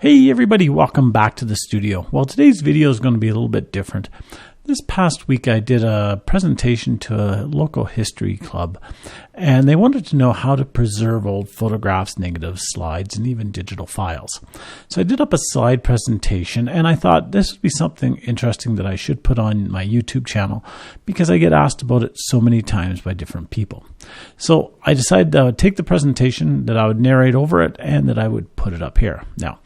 Hey everybody, welcome back to the studio. Well, today's video is going to be a little bit different. This past week I did a presentation to a local history club, and they wanted to know how to preserve old photographs, negatives, slides, and even digital files. So I did up a slide presentation, and I thought this would be something interesting that I should put on my YouTube channel because I get asked about it so many times by different people. So I decided that I would take the presentation, that I would narrate over it, and that I would put it up here. Now,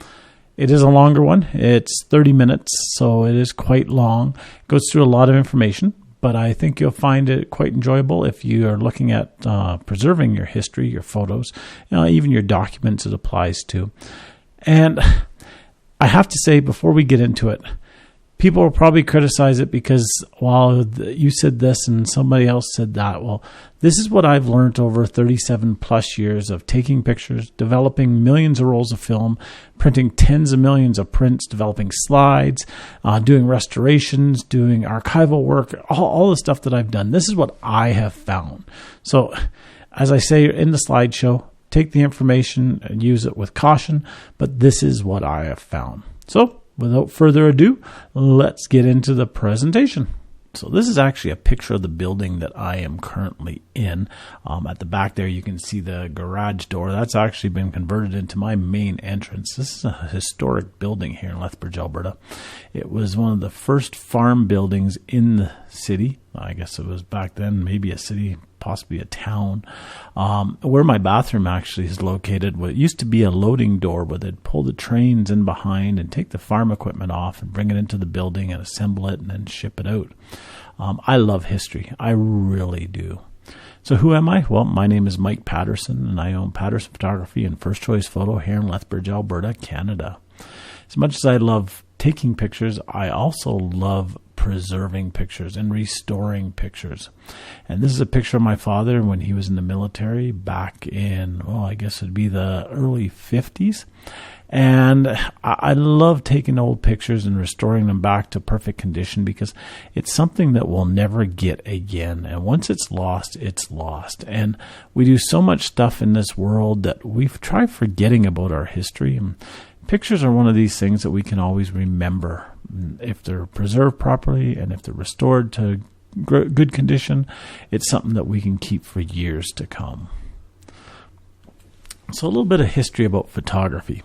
it is a longer one. It's 30 minutes, so it is quite long. It goes through a lot of information, but I think you'll find it quite enjoyable if you are looking at preserving your history, your photos, even your documents it applies to. And I have to say, before we get into it, people will probably criticize it because, well, you said this and somebody else said that. Well, this is what I've learned over 37 plus years of taking pictures, developing millions of rolls of film, printing tens of millions of prints, developing slides, doing restorations, doing archival work, all the stuff that I've done. This is what I have found. So, as I say in the slideshow, take the information and use it with caution, but this is what I have found. So, without further ado, let's get into the presentation. So this is actually a picture of the building that I am currently in. At the back there, you can see the garage door. That's actually been converted into my main entrance. This is a historic building here in Lethbridge, Alberta. It was one of the first farm buildings in the city. I guess it was back then maybe a city, possibly a town. Where my bathroom actually is located, what used to be a loading door where they'd pull the trains in behind and take the farm equipment off and bring it into the building and assemble it and then ship it out. I love history. I really do. So who am I? Well, my name is Mike Patterson, and I own Patterson Photography and First Choice Photo here in Lethbridge, Alberta, Canada. As much as I love taking pictures, I also love preserving pictures and restoring pictures. And this is a picture of my father when he was in the military back in, I guess it'd be the early 50s. And I love taking old pictures and restoring them back to perfect condition because it's something that we'll never get again. And once it's lost, it's lost. And we do so much stuff in this world that we've tried forgetting about our history. And pictures are one of these things that we can always remember. If they're preserved properly and if they're restored to good condition, it's something that we can keep for years to come. So a little bit of history about photography.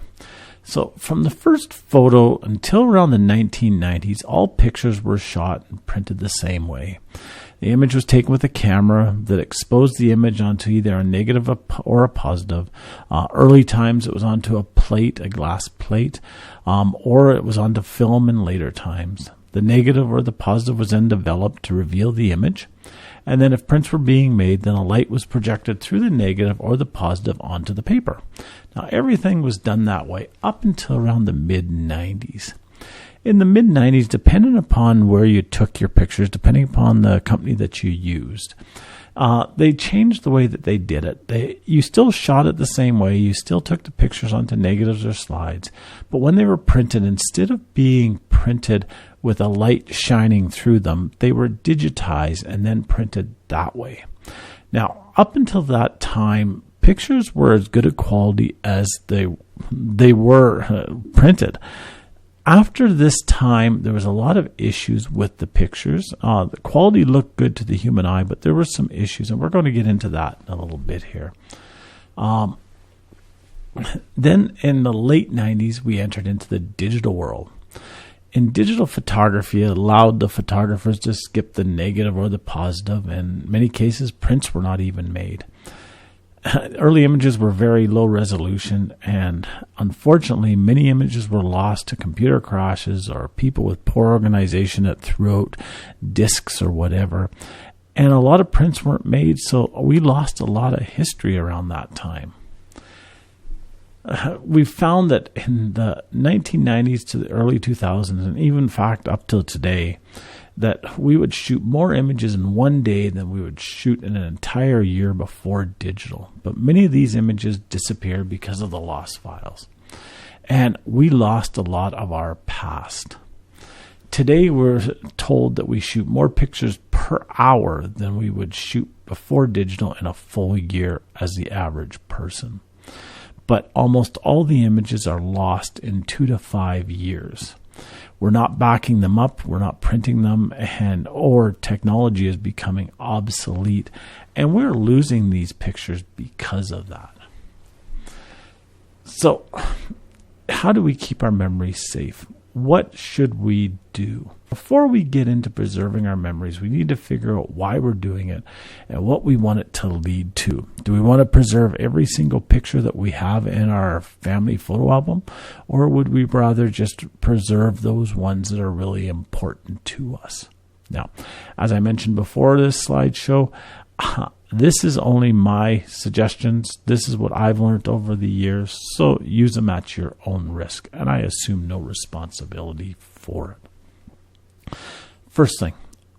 So from the first photo until around the 1990s, all pictures were shot and printed the same way. The image was taken with a camera that exposed the image onto either a negative or a positive. Early times it was onto a plate, a glass plate, or it was onto film in later times. The negative or the positive was then developed to reveal the image. And then if prints were being made, then a light was projected through the negative or the positive onto the paper. Now everything was done that way up until around the mid-90s. In the mid-90s, depending upon where you took your pictures, depending upon the company that you used, they changed the way that they did it. You still shot it the same way. You still took the pictures onto negatives or slides. But when they were printed, instead of being printed with a light shining through them, they were digitized and then printed that way. Now, up until that time, pictures were as good a quality as they were printed. After this time, there was a lot of issues with the pictures. The quality looked good to the human eye, but there were some issues, and we're going to get into that in a little bit here. Then in the late 90s, we entered into the digital world. In digital photography, it allowed the photographers to skip the negative or the positive, and in many cases, prints were not even made. Early images were very low resolution, and unfortunately, many images were lost to computer crashes or people with poor organization that threw out discs or whatever. And a lot of prints weren't made, so we lost a lot of history around that time. We found that in the 1990s to the early 2000s, and even in fact up till today, that we would shoot more images in one day than we would shoot in an entire year before digital. But many of these images disappeared because of the lost files. And we lost a lot of our past. Today we're told that we shoot more pictures per hour than we would shoot before digital in a full year as the average person. but almost all the images are lost in 2 to 5 years. We're not backing them up, we're not printing them, or technology is becoming obsolete, and we're losing these pictures because of that. So, how do we keep our memories safe? What should we do? Before we get into preserving our memories, we need to figure out why we're doing it and what we want it to lead to. Do we want to preserve every single picture that we have in our family photo album? Or would we rather just preserve those ones that are really important to us? Now, as I mentioned before this slideshow, this is only my suggestions. This is what I've learned over the years. So use them at your own risk. And I assume no responsibility for it. First thing,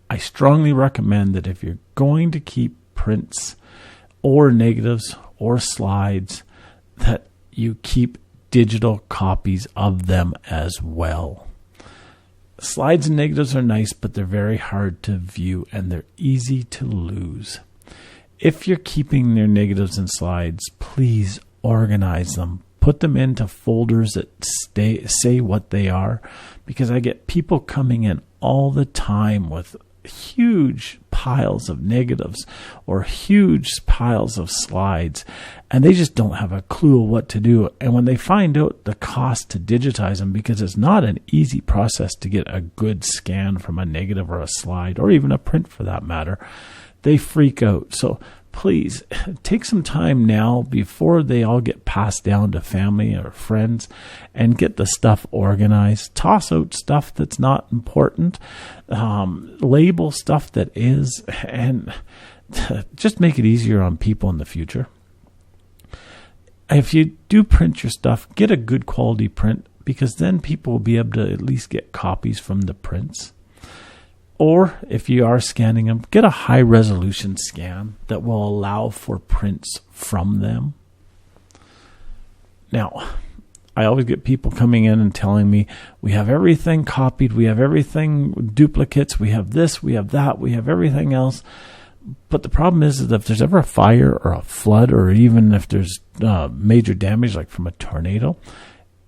I strongly recommend that if you're going to keep prints or negatives or slides, that you keep digital copies of them as well. Slides and negatives are nice, but they're very hard to view and they're easy to lose. If you're keeping their negatives and slides, please organize them. Put them into folders that say what they are, because I get people coming in all the time with huge piles of negatives or huge piles of slides, and they just don't have a clue of what to do. And when they find out the cost to digitize them, because it's not an easy process to get a good scan from a negative or a slide, or even a print for that matter, they freak out. So please take some time now before they all get passed down to family or friends and get the stuff organized. Toss out stuff that's not important. Label stuff that is, and just make it easier on people in the future. If you do print your stuff, get a good quality print, because then people will be able to at least get copies from the prints. Or if you are scanning them, get a high resolution scan that will allow for prints from them. Now, I always get people coming in and telling me, we have everything copied, we have everything duplicates, we have this, we have that, we have everything else. But the problem is that if there's ever a fire or a flood, or even if there's major damage like from a tornado,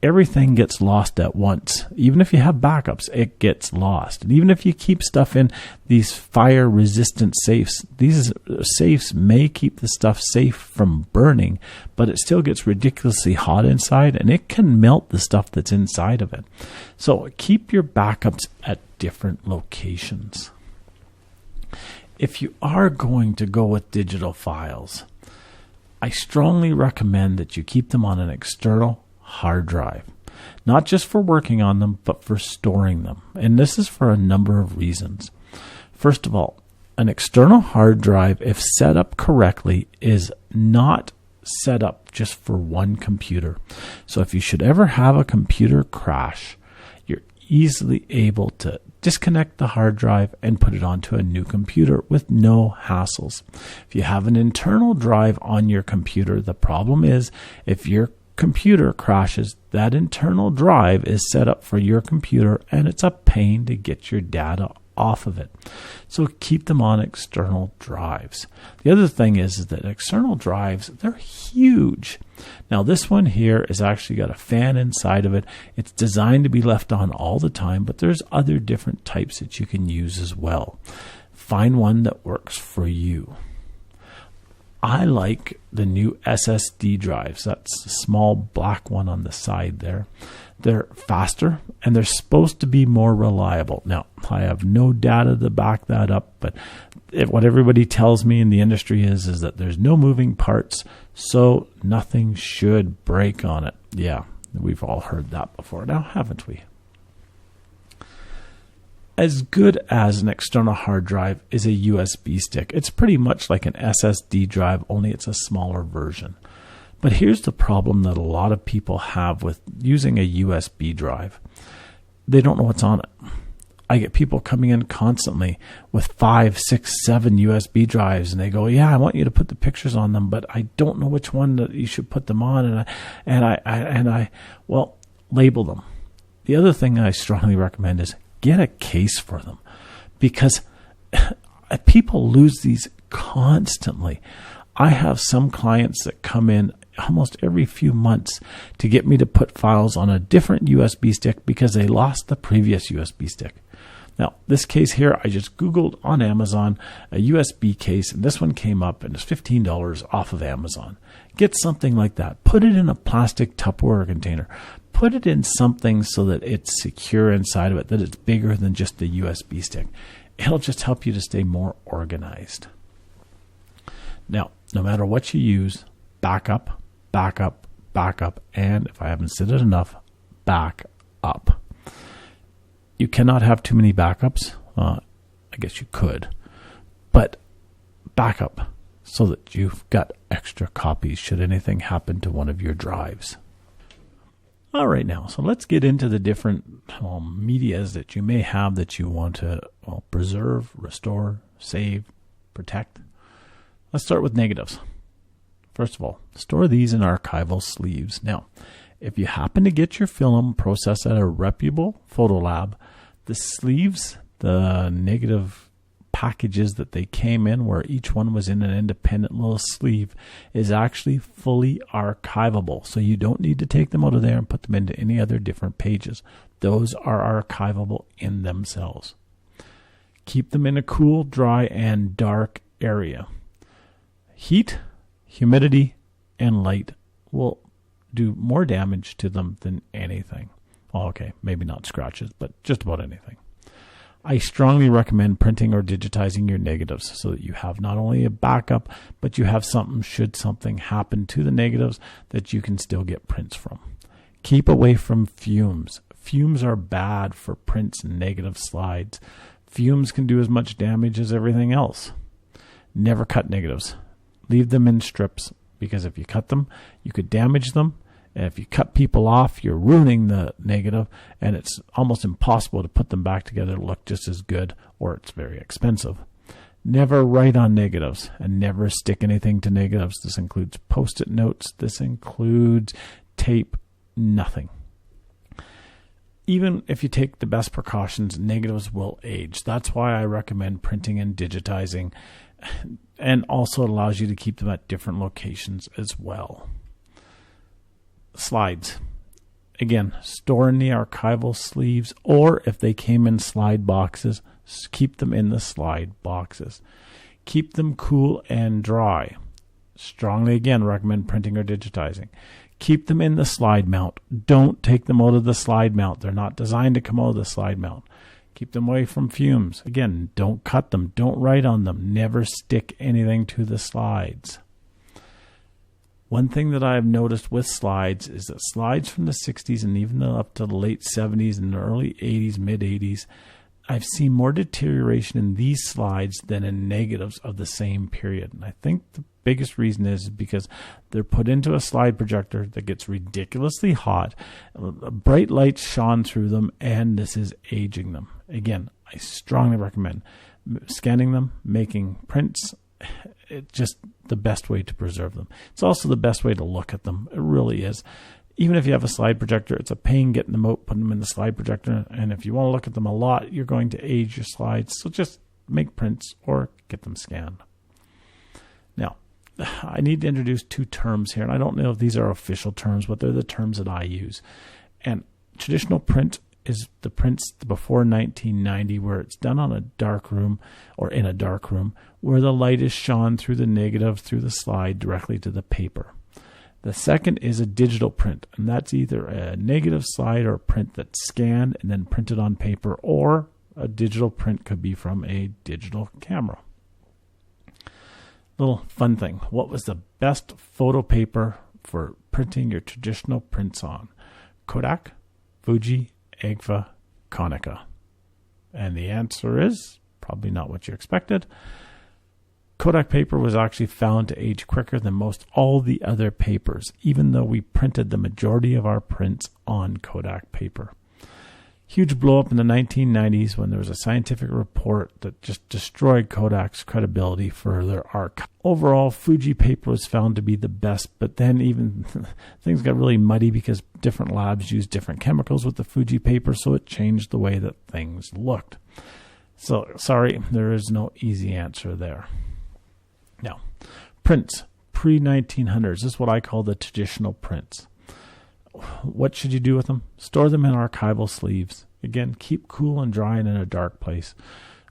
everything gets lost at once. Even if you have backups, it gets lost. And even if you keep stuff in these fire-resistant safes, these safes may keep the stuff safe from burning, but it still gets ridiculously hot inside, and it can melt the stuff that's inside of it. So keep your backups at different locations. If you are going to go with digital files, I strongly recommend that you keep them on an external hard drive, not just for working on them, but for storing them. And this is for a number of reasons. First of all, an external hard drive, if set up correctly, is not set up just for one computer. So if you should ever have a computer crash, you're easily able to disconnect the hard drive and put it onto a new computer with no hassles. If you have an internal drive on your computer, the problem is if your computer crashes, that internal drive is set up for your computer, and it's a pain to get your data off of it. So keep them on external drives. The other thing is that external drives, they're huge. Now this one here is actually got a fan inside of it. It's designed to be left on all the time, but there's other different types that you can use as well. Find one that works for you. I like the new SSD drives. That's the small black one on the side there. They're faster, and they're supposed to be more reliable. Now, I have no data to back that up, but what everybody tells me in the industry is that there's no moving parts, so nothing should break on it. Yeah, we've all heard that before now, haven't we? As good as an external hard drive is a USB stick. It's pretty much like an SSD drive, only it's a smaller version. But here's the problem that a lot of people have with using a USB drive. They don't know what's on it. I get people coming in constantly with 5, 6, 7 USB drives, and they go, yeah, I want you to put the pictures on them, but I don't know which one that you should put them on, well, label them. The other thing I strongly recommend is get a case for them, because people lose these constantly. I have some clients that come in almost every few months to get me to put files on a different USB stick because they lost the previous USB stick. Now, this case here, I just Googled on Amazon a USB case, and this one came up, and it's $15 off of Amazon. Get something like that. Put it in a plastic Tupperware container. Put it in something so that it's secure inside of it, that it's bigger than just the USB stick. It'll just help you to stay more organized. Now, no matter what you use, backup, backup, backup, and if I haven't said it enough, back up. You cannot have too many backups. I guess you could, but backup so that you've got extra copies should anything happen to one of your drives. All right, now, so let's get into the different medias that you may have that you want to preserve, restore, save, protect. Let's start with negatives. First of all, store these in archival sleeves. Now, if you happen to get your film processed at a reputable photo lab, the sleeves, the negative packages that they came in, where each one was in an independent little sleeve, is actually fully archivable. So you don't need to take them out of there and put them into any other different pages. Those are archivable in themselves. Keep them in a cool, dry, and dark area. Heat, humidity, and light will do more damage to them than anything. Well, okay, maybe not scratches, but just about anything. I strongly recommend printing or digitizing your negatives so that you have not only a backup, but you have something should something happen to the negatives that you can still get prints from. Keep away from fumes. Fumes are bad for prints and negative slides. Fumes can do as much damage as everything else. Never cut negatives. Leave them in strips, because if you cut them, you could damage them. And if you cut people off, you're ruining the negative, and it's almost impossible to put them back together to look just as good, or it's very expensive. Never write on negatives, and never stick anything to negatives. This includes Post-it notes. This includes tape. Nothing. Even if you take the best precautions, negatives will age. That's why I recommend printing and digitizing, and also it allows you to keep them at different locations as well. Slides. Again, store in the archival sleeves, or if they came in slide boxes, keep them in the slide boxes. Keep them cool and dry. Strongly, again, recommend printing or digitizing. Keep them in the slide mount. Don't take them out of the slide mount. They're not designed to come out of the slide mount. Keep them away from fumes. Again, don't cut them. Don't write on them. Never stick anything to the slides. One thing that I've noticed with slides is that slides from the 60s and even up to the late 70s and the early 80s, mid 80s, I've seen more deterioration in these slides than in negatives of the same period. And I think the biggest reason is because they're put into a slide projector that gets ridiculously hot, bright lights shone through them, and this is aging them. Again, I strongly recommend scanning them, making prints. It's just the best way to preserve them. It's also the best way to look at them. It really is. Even if you have a slide projector, it's a pain getting them out, putting them in the slide projector. And if you want to look at them a lot, you're going to age your slides. So just make prints or get them scanned. Now, I need to introduce two terms here. And I don't know if these are official terms, but they're the terms that I use. And traditional print is the prints before 1990, where it's done on a dark room or in a dark room where the light is shone through the negative, through the slide directly to the paper. The second is a digital print, and that's either a negative slide or a print that's scanned and then printed on paper, or a digital print could be from a digital camera. Little fun thing. What was the best photo paper for printing your traditional prints on? Kodak, Fuji, Agfa, Konica. And the answer is probably not what you expected. Kodak paper was actually found to age quicker than most all the other papers, even though we printed the majority of our prints on Kodak paper. Huge blow up in the 1990s when there was a scientific report that just destroyed Kodak's credibility for their art. Overall, Fuji paper was found to be the best, but then even things got really muddy because different labs used different chemicals with the Fuji paper, so it changed the way that things looked. So, sorry, there is no easy answer there. Now, prints. pre-1900s. This is what I call the traditional prints. What should you do with them? Store them in archival sleeves. Again, keep cool and dry and in a dark place.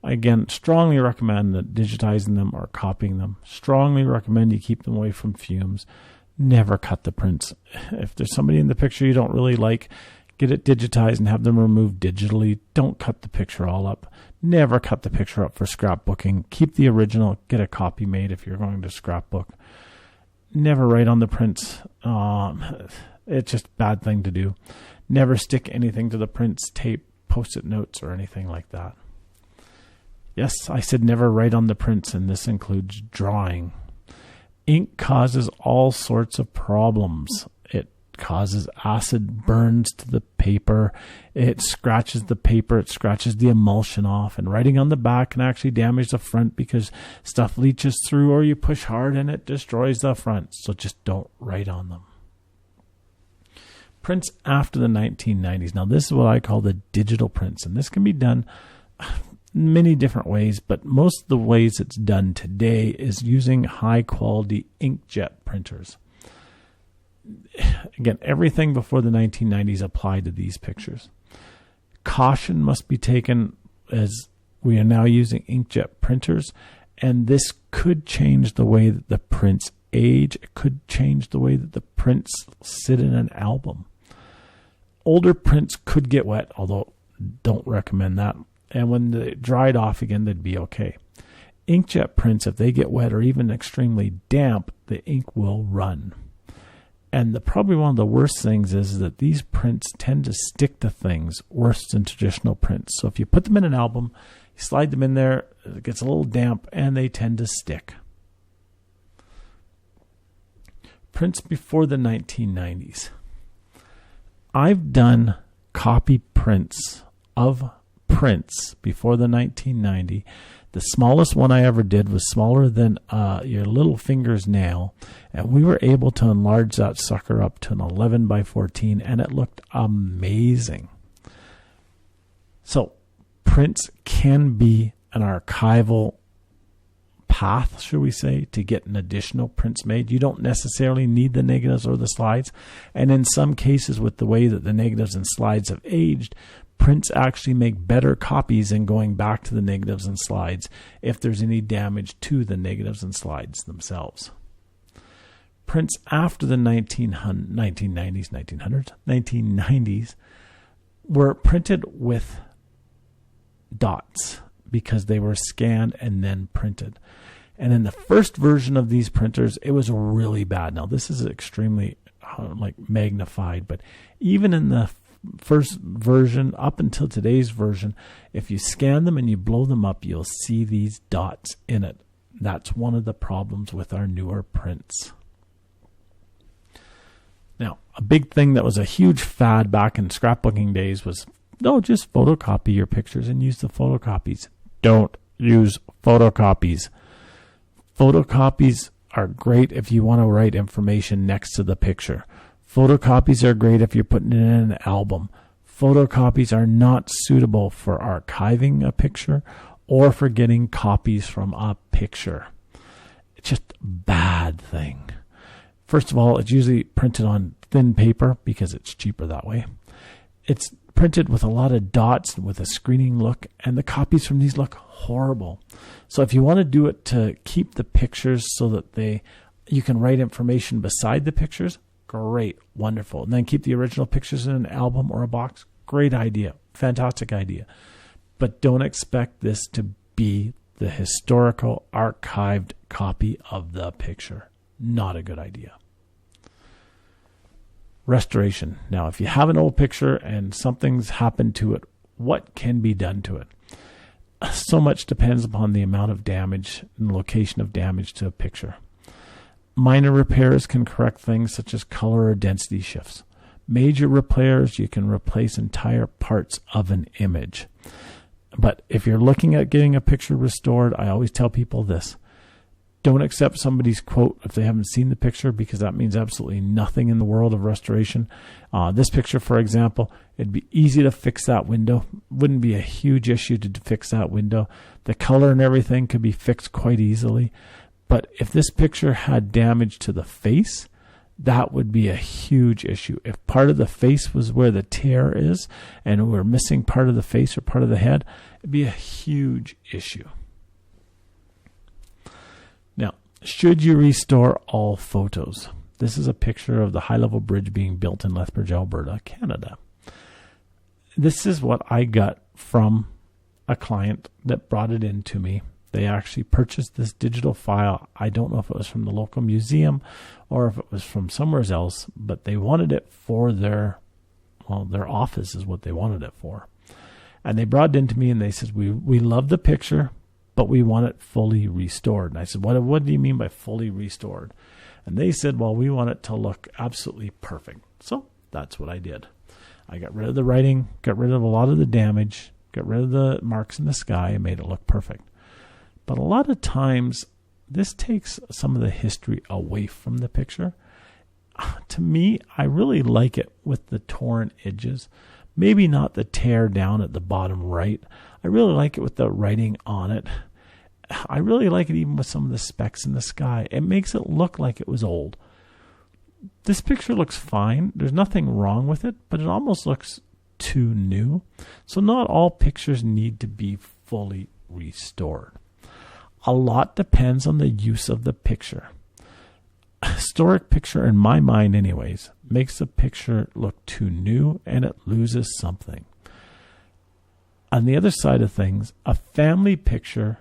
Again, strongly recommend that digitizing them or copying them. Strongly recommend you keep them away from fumes. Never cut the prints. If there's somebody in the picture you don't really like, get it digitized and have them removed digitally. Don't cut the picture all up. Never cut the picture up for scrapbooking. Keep the original. Get a copy made if you're going to scrapbook. Never write on the prints. It's just a bad thing to do. Never stick anything to the prints, tape, post-it notes, or anything like that. Yes, I said never write on the prints, and this includes drawing. Ink causes all sorts of problems. It causes acid burns to the paper. It scratches the paper. It scratches the emulsion off. And writing on the back can actually damage the front because stuff leaches through, or you push hard and it destroys the front. So just don't write on them. Prints after the 1990s. Now, this is what I call the digital prints. And this can be done many different ways, but most of the ways it's done today is using high-quality inkjet printers. Again, everything before the 1990s applied to these pictures. Caution must be taken as we are now using inkjet printers, and this could change the way that the prints age. It could change the way that the prints sit in an album. Older prints could get wet, although don't recommend that. And when they dried off again, they'd be okay. Inkjet prints, if they get wet or even extremely damp, the ink will run. And probably one of the worst things is that these prints tend to stick to things worse than traditional prints. So if you put them in an album, you slide them in there, it gets a little damp, and they tend to stick. Prints before the 1990s. I've done copy prints of prints before the 1990. The smallest one I ever did was smaller than your little finger's nail, and we were able to enlarge that sucker up to an 11 by 14, and it looked amazing. So prints can be an archival path, should we say, to get an additional prints made. You don't necessarily need the negatives or the slides, and in some cases, with the way that the negatives and slides have aged, prints actually make better copies than going back to the negatives and slides if there's any damage to the negatives and slides themselves. Prints after the 1990s were printed with dots because they were scanned and then printed. And in the first version of these printers, it was really bad. Now, this is extremely magnified, but even in the first version up until today's version, if you scan them and you blow them up, you'll see these dots in it. That's one of the problems with our newer prints. Now, a big thing that was a huge fad back in scrapbooking days was, just photocopy your pictures and use the photocopies. Don't use photocopies. Photocopies are great if you want to write information next to the picture. Photocopies are great if you're putting it in an album. Photocopies are not suitable for archiving a picture or for getting copies from a picture. It's just a bad thing. First of all, it's usually printed on thin paper because it's cheaper that way. It's printed with a lot of dots with a screening look, and the copies from these look horrible. So if you want to do it to keep the pictures so that you can write information beside the pictures, great, wonderful. And then keep the original pictures in an album or a box. Great idea. Fantastic idea. But don't expect this to be the historical archived copy of the picture. Not a good idea. Restoration. Now, if you have an old picture and something's happened to it, what can be done to it? So much depends upon the amount of damage and location of damage to a picture. Minor repairs can correct things such as color or density shifts. Major repairs, you can replace entire parts of an image. But if you're looking at getting a picture restored, I always tell people this. Don't accept somebody's quote if they haven't seen the picture, because that means absolutely nothing in the world of restoration. This picture, for example, it'd be easy to fix that window. Wouldn't be a huge issue to fix that window. The color and everything could be fixed quite easily. But if this picture had damage to the face, that would be a huge issue. If part of the face was where the tear is and we're missing part of the face or part of the head, it'd be a huge issue. Now, should you restore all photos? This is a picture of the high-level bridge being built in Lethbridge, Alberta, Canada. This is what I got from a client that brought it in to me. They actually purchased this digital file. I don't know if it was from the local museum or if it was from somewhere else, but they wanted it for their office is what they wanted it for. And they brought it into me and they said, we love the picture, but we want it fully restored. And I said, what do you mean by fully restored? And they said, well, we want it to look absolutely perfect. So that's what I did. I got rid of the writing, got rid of a lot of the damage, got rid of the marks in the sky, and made it look perfect. But a lot of times, this takes some of the history away from the picture. To me, I really like it with the torn edges. Maybe not the tear down at the bottom right. I really like it with the writing on it. I really like it even with some of the specks in the sky. It makes it look like it was old. This picture looks fine. There's nothing wrong with it, but it almost looks too new. So not all pictures need to be fully restored. A lot depends on the use of the picture. A historic picture, in my mind anyways, makes the picture look too new and it loses something. On the other side of things, a family picture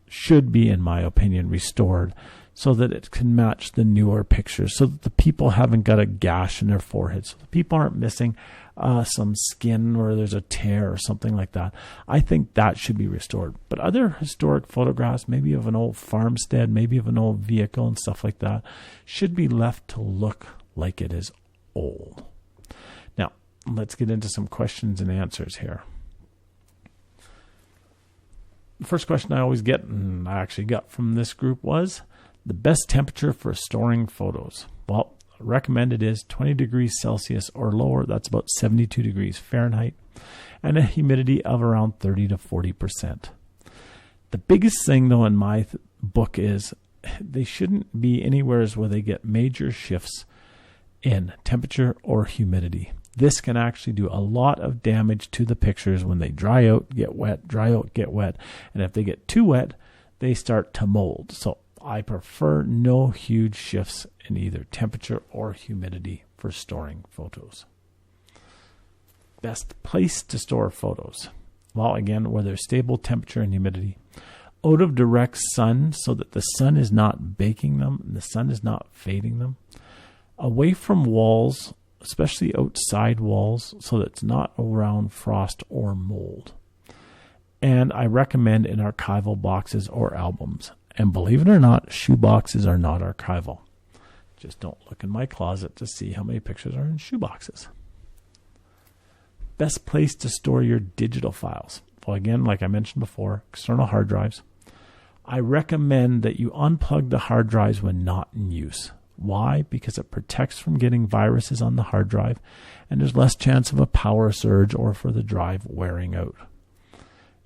should be, in my opinion, restored so that it can match the newer pictures, so that the people haven't got a gash in their forehead, so the people aren't missing some skin or there's a tear or something like that. I think that should be restored. But other historic photographs, maybe of an old farmstead, maybe of an old vehicle and stuff like that, should be left to look like it is old. Now, let's get into some questions and answers here. The first question I always get, and I actually got from this group, was the best temperature for storing photos. Well, recommended is 20 degrees Celsius or lower. That's about 72 degrees Fahrenheit, and a humidity of around 30 to 40%. The biggest thing, though, in my book is they shouldn't be anywhere where they get major shifts in temperature or humidity. This can actually do a lot of damage to the pictures when they dry out, get wet, dry out, get wet. And if they get too wet, they start to mold. So I prefer no huge shifts in either temperature or humidity for storing photos. Best place to store photos. Well, again, where there's stable temperature and humidity. Out of direct sun so that the sun is not baking them and the sun is not fading them. Away from walls, especially outside walls, so that it's not around frost or mold. And I recommend in archival boxes or albums. And believe it or not, shoe boxes are not archival. Just don't look in my closet to see how many pictures are in shoe boxes. Best place to store your digital files. Well, again, like I mentioned before, external hard drives. I recommend that you unplug the hard drives when not in use. Why? Because it protects from getting viruses on the hard drive, and there's less chance of a power surge or for the drive wearing out.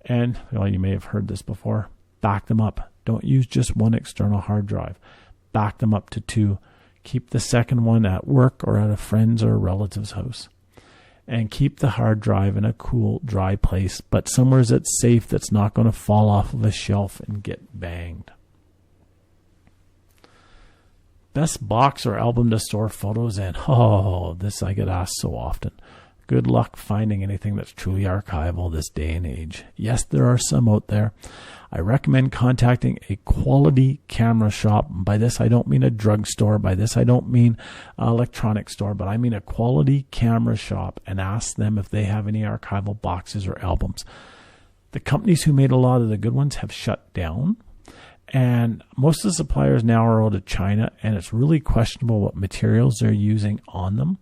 And, well, you may have heard this before, back them up. Don't use just one external hard drive. Back them up to 2. Keep the second one at work or at a friend's or a relative's house. And keep the hard drive in a cool, dry place, but somewhere that's safe, that's not going to fall off of a shelf and get banged. Best box or album to store photos in. Oh, this I get asked so often. Good luck finding anything that's truly archival this day and age. Yes, there are some out there. I recommend contacting a quality camera shop. By this, I don't mean a drugstore. By this, I don't mean an electronics store, but I mean a quality camera shop, and ask them if they have any archival boxes or albums. The companies who made a lot of the good ones have shut down. And most of the suppliers now are out of China, and it's really questionable what materials they're using on them.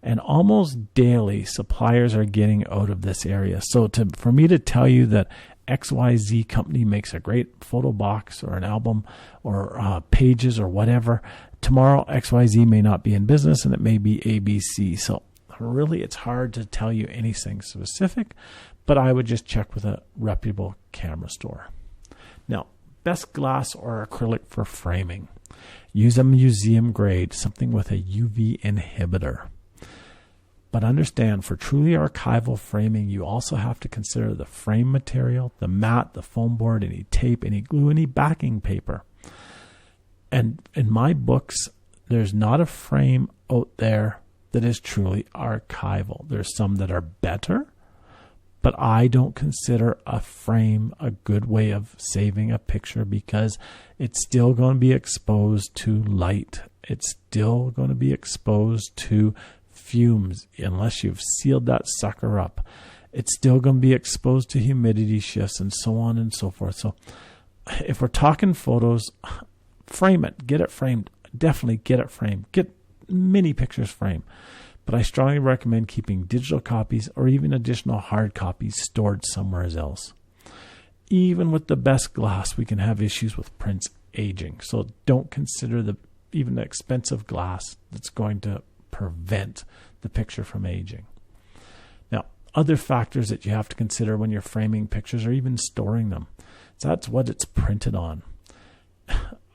And almost daily, suppliers are getting out of this area. So for me to tell you that XYZ company makes a great photo box or an album or pages or whatever, tomorrow XYZ may not be in business, and it may be ABC. So really, it's hard to tell you anything specific, but I would just check with a reputable camera store. Now, best glass or acrylic for framing. Use a museum grade, something with a UV inhibitor. But understand, for truly archival framing, you also have to consider the frame material, the mat, the foam board, any tape, any glue, any backing paper. And in my books, there's not a frame out there that is truly archival. There's some that are better, but I don't consider a frame a good way of saving a picture because it's still going to be exposed to light. It's still going to be exposed to fumes unless you've sealed that sucker up. It's still going to be exposed to humidity shifts and so on and so forth. So if we're talking photos, frame it, get it framed. Definitely get it framed. Get many pictures framed. But I strongly recommend keeping digital copies or even additional hard copies stored somewhere else. Even with the best glass, we can have issues with prints aging. So don't consider even the expensive glass that's going to prevent the picture from aging. Now, other factors that you have to consider when you're framing pictures or even storing them. So that's what it's printed on.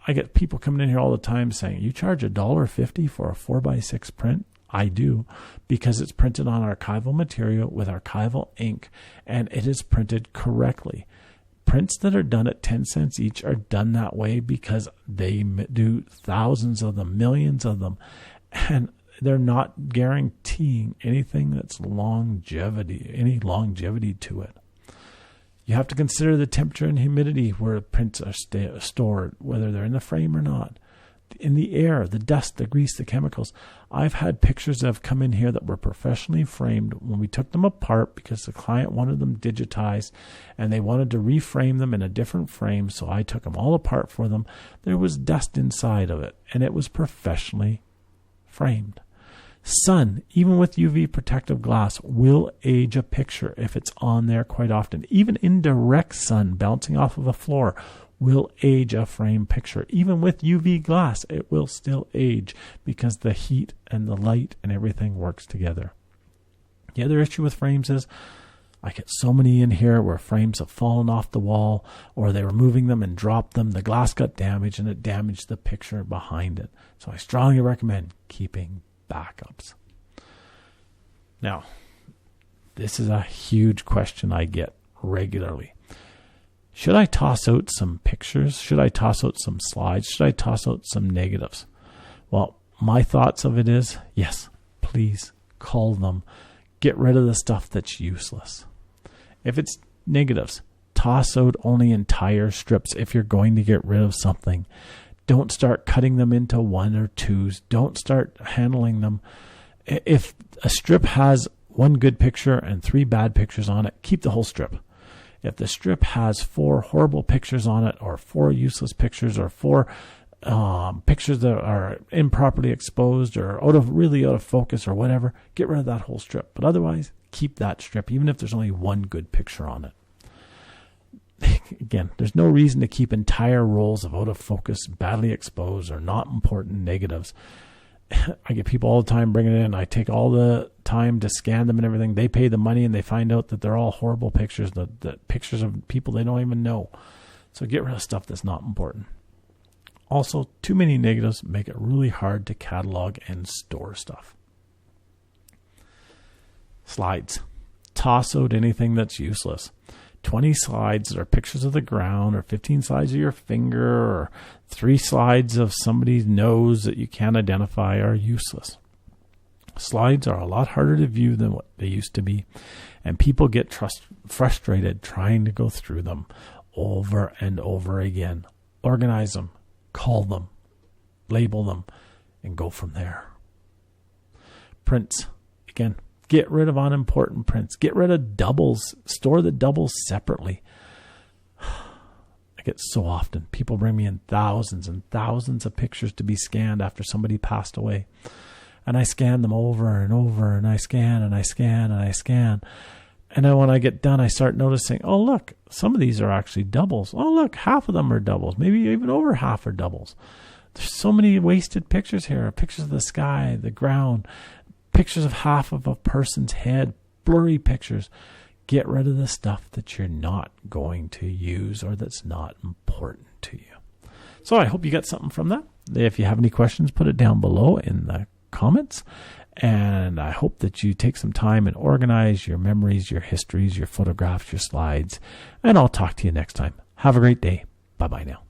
I get people coming in here all the time saying, you charge $1.50 for a 4x6 print? I do, because it's printed on archival material with archival ink, and it is printed correctly. Prints that are done at 10 cents each are done that way because they do thousands of them, millions of them, and they're not guaranteeing anything that's any longevity to it. You have to consider the temperature and humidity where prints are stored, whether they're in the frame or not. In the air, the dust, the grease, the chemicals. I've had pictures that have come in here that were professionally framed when we took them apart because the client wanted them digitized and they wanted to reframe them in a different frame, so I took them all apart for them. There was dust inside of it, and it was professionally framed. Sun, even with UV protective glass, will age a picture if it's on there quite often. Even indirect sun bouncing off of a floor will age a frame picture. Even with UV glass, it will still age because the heat and the light and everything works together. The other issue with frames is I get so many in here where frames have fallen off the wall or they were moving them and dropped them. The glass got damaged and it damaged the picture behind it. So I strongly recommend keeping backups. Now, this is a huge question I get regularly. Should I toss out some pictures? Should I toss out some slides? Should I toss out some negatives? Well, my thoughts of it is, yes, please cull them. Get rid of the stuff that's useless. If it's negatives, toss out only entire strips if you're going to get rid of something. Don't start cutting them into 1 or 2s. Don't start handling them. If a strip has 1 good picture and 3 bad pictures on it, keep the whole strip. If the strip has 4 horrible pictures on it or 4 useless pictures or 4 pictures that are improperly exposed or really out of focus or whatever, get rid of that whole strip. But otherwise, keep that strip, even if there's only 1 good picture on it. Again, there's no reason to keep entire rolls of out of focus, badly exposed, or not important negatives. I get people all the time bringing it in. I take all the time to scan them and everything. They pay the money and they find out that they're all horrible pictures, the pictures of people they don't even know. So get rid of stuff that's not important. Also, too many negatives make it really hard to catalog and store stuff. Slides. Toss out anything that's useless. 20 slides that are pictures of the ground, or 15 slides of your finger, or 3 slides of somebody's nose that you can't identify are useless. Slides are a lot harder to view than what they used to be, and people get frustrated trying to go through them over and over again. Organize them, call them, label them, and go from there. Prints. Again, get rid of unimportant prints. Get rid of doubles. Store the doubles separately. I get so often people bring me in thousands and thousands of pictures to be scanned after somebody passed away. And I scan them over and over, and I scan and I scan and I scan. And then when I get done, I start noticing, oh, look, some of these are actually doubles. Oh, look, half of them are doubles. Maybe even over half are doubles. There's so many wasted pictures here. Pictures of the sky, the ground, pictures of half of a person's head, blurry pictures. Get rid of the stuff that you're not going to use or that's not important to you. So I hope you got something from that. If you have any questions, put it down below in the comments. And I hope that you take some time and organize your memories, your histories, your photographs, your slides. And I'll talk to you next time. Have a great day. Bye-bye now.